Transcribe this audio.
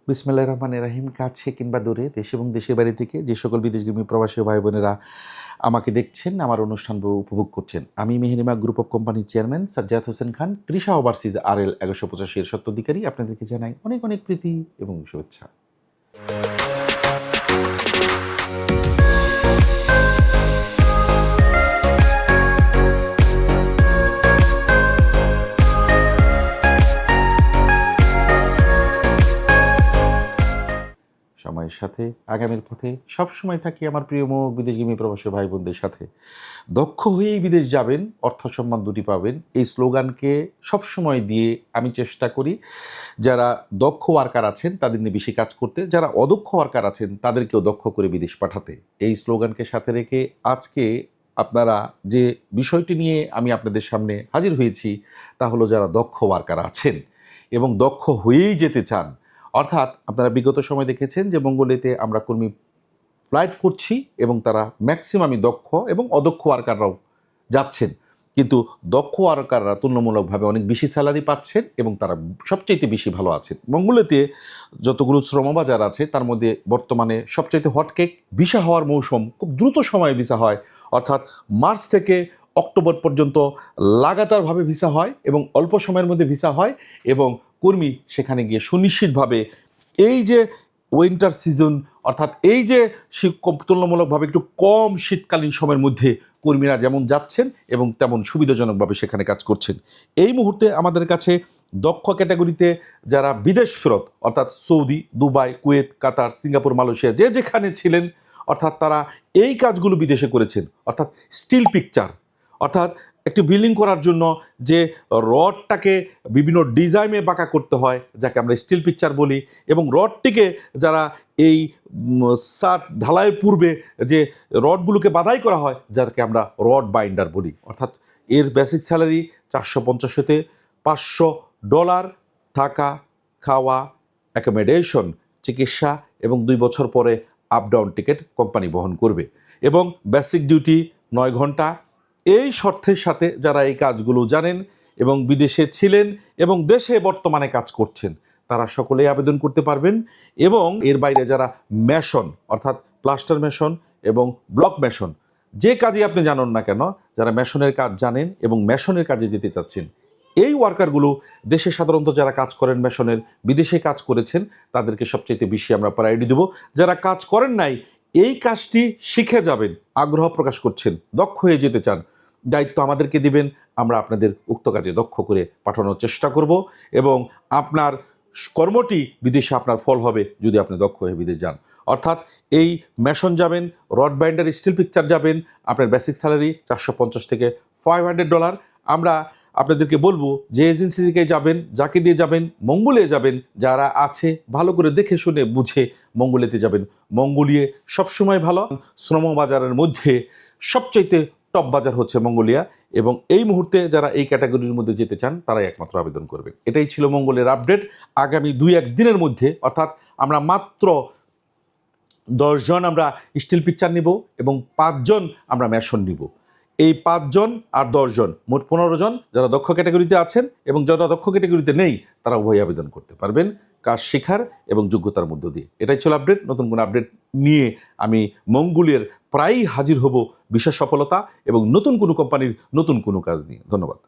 বিসমিল্লাহির রহমানির রহিম। কাছে কিংবা দূরে, দেশ এবং দেশের বাইরে থেকে যে সকল বিদেশগামী প্রবাসী ভাই বোনেরা আমাকে দেখছেন, আমার অনুষ্ঠান উপভোগ করছেন, আমি মেহেরিমা গ্রুপ অফ কোম্পানির chairman Sajjad Hossain Khan, Trisha overseas RL 1185 এর স্বত্বাধিকারী। আপনাদেরকে জানাই অনেক অনেক প্রীতি এবং শুভেচ্ছা। সময়ের সাথে আগামীর পথে সবসময় থাকি আমার প্রিয় মুখ বিদেশগামী প্রবাসী ভাই বোনদের সাথে। দক্ষ হয়েই বিদেশ যাবেন, অর্থ সম্মান দুটি পাবেন, এই স্লোগানকে সবসময় দিয়ে আমি চেষ্টা করি যারা দক্ষ ওয়ার্কার আছেন তাদের নিয়ে বেশি কাজ করতে, যারা অদক্ষ ওয়ার্কার আছেন তাদেরকেও দক্ষ করে বিদেশ পাঠাতে। এই স্লোগানকে সাথে রেখে আজকে আপনারা যে বিষয়টি নিয়ে আমি আপনাদের সামনে হাজির হয়েছি তা হলো যারা দক্ষ ওয়ার্কার আছেন এবং দক্ষ হয়েই যেতে চান। অর্থাৎ আপনারা বিগত সময় দেখেছেন যে মঙ্গলেতে আমরা কর্মী ফ্লাইট করছি এবং তারা ম্যাক্সিমামই দক্ষ এবং অদক্ষ ওয়ার্কাররাও যাচ্ছেন, কিন্তু দক্ষ ওয়ার্কাররা তুলনামূলকভাবে অনেক বেশি স্যালারি পাচ্ছেন এবং তারা সবচাইতে বেশি ভালো আছেন। মঙ্গলেতে যতগুলো শ্রমবাজার আছে তার মধ্যে বর্তমানে সবচাইতে হটকেক ভিসা হওয়ার মৌসুম, খুব দ্রুত সময়ে ভিসা হয়, অর্থাৎ মার্চ থেকে অক্টোবর পর্যন্ত লাগাতারভাবে ভিসা হয় এবং অল্প সময়ের মধ্যে ভিসা হয় এবং কর্মী সেখানে গিয়ে সুনিশ্চিতভাবে এই যে উইন্টার সিজন, অর্থাৎ এই যে তুলনামূলকভাবে একটু কম শীতকালীন সময়ের মধ্যে কর্মীরা যেমন যাচ্ছেন এবং তেমন সুবিধাজনকভাবে সেখানে কাজ করছেন। এই মুহূর্তে আমাদের কাছে দক্ষ ক্যাটাগরিতে যারা বিদেশ ফেরত, অর্থাৎ সৌদি, দুবাই, কুয়েত, কাতার, সিঙ্গাপুর, মালয়েশিয়া যে যেখানে ছিলেন, অর্থাৎ তারা এই কাজগুলো বিদেশে করেছেন, অর্থাৎ স্টিল পিকচার, অর্থাৎ একটি বিল্ডিং করার জন্য যে রডটাকে বিভিন্ন ডিজাইনে বাঁকা করতে হয় যাকে আমরা স্টিল পিকচার বলি, এবং রডটিকে যারা এই সাট ঢালাইয়ের পূর্বে যে রডগুলোকে বাধাই করা হয় যাকে আমরা রড বাইন্ডার বলি, অর্থাৎ এর বেসিক স্যালারি 450 থেকে $500, থাকা, খাওয়া, অ্যাকোমোডেশন, চিকিৎসা এবং 2 বছর পরে আপ ডাউন টিকিট কোম্পানি বহন করবে এবং বেসিক ডিউটি 9 ঘন্টা। এই শর্তের সাথে যারা এই কাজগুলো জানেন এবং বিদেশে ছিলেন এবং দেশে বর্তমানে কাজ করছেন তারা সকলেই আবেদন করতে পারবেন। এবং এর বাইরে যারা মেশন, অর্থাৎ প্লাস্টার মেশন এবং ব্লক মেশন, যে কাজই আপনি জানেন না কেন, যারা মেশনের কাজ জানেন এবং মেশনের কাজে যেতে চাচ্ছেন, এই ওয়ার্কারগুলো দেশে সাধারণত যারা কাজ করেন মেশনের, বিদেশে কাজ করেছেন তাদেরকে সবচেয়ে বেশি আমরা প্রায়োরিটি দেবো। যারা কাজ করেন নাই, এই কাজটি শিখে যাবেন, আগ্রহ প্রকাশ করছেন, দক্ষ হয়ে যেতে চান, দায়িত্ব আমাদেরকে দিবেন, আমরা আপনাদের উক্ত কাজে দক্ষ করে পাঠানোর চেষ্টা করব এবং আপনার কর্মটি বিদেশে আপনার ফল হবে যদি আপনি দক্ষ হয়ে বিদেশ যান। অর্থাৎ এই মেশন যাবেন, রড বাইন্ডার, স্টিল পিকচার যাবেন, আপনার বেসিক স্যালারি $450 থেকে $500। আমরা আপনাদেরকে বলবো যে এজেন্সি থেকে যাবেন, যাকে দিয়ে যাবেন, মঙ্গলে যাবেন, যারা আছে ভালো করে দেখে শুনে বুঝে মঙ্গলেতে যাবেন। মঙ্গোলিয়া সবসময় ভালো, শ্রমবাজারের মধ্যে সবচাইতে টপ বাজার হচ্ছে মঙ্গোলিয়া এবং এই মুহূর্তে যারা এই ক্যাটাগরির মধ্যে যেতে চান তারাই একমাত্র আবেদন করবেন। এটাই ছিল মঙ্গলের আপডেট। আগামী 2-1 দিনের মধ্যে, অর্থাৎ আমরা মাত্র 10 জন আমরা স্টিল পিকচার নিব এবং 5 জন আমরা মেশন নিব। এই 5 জন আর 10 জন, মোট 15 জন যারা দক্ষ ক্যাটাগরিতে আছেন এবং যারা দক্ষ ক্যাটাগরিতে নেই তারা উভয় আবেদন করতে পারবেন কাজ শেখার এবং যোগ্যতার মধ্য দিয়ে। এটাই ছিল আপডেট। নতুন কোনো আপডেট নিয়ে আমি মঙ্গোলিয়ার প্রায়ই হাজির হব বিশেষ সফলতা এবং নতুন কোনো কোম্পানির নতুন কোনো কাজ নিয়ে। ধন্যবাদ।